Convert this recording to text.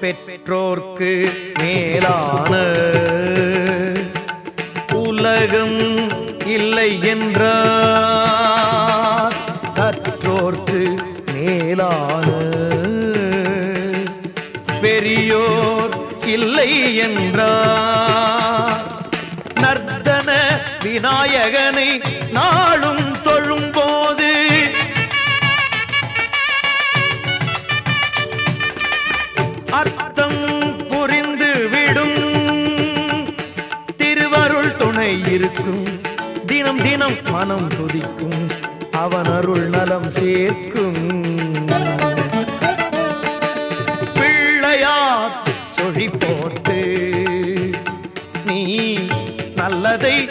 பெற்றோர்க்கு மேலான உலகம் இல்லை என்றார். கற்றோர்க்கு மேலான பெரியோர் இல்லை என்றார். நர்த்தன விநாயகனை நாளும் தொழும்போது அர்த்தம் புரிந்து விடும். திருவருள் துணை இருக்கும். தினம் தினம் மனம் துதிக்கும். அவன் அருள் நலம் சேர்க்கும். பிள்ளையார் சொழி போட்டு நீ நல்லதை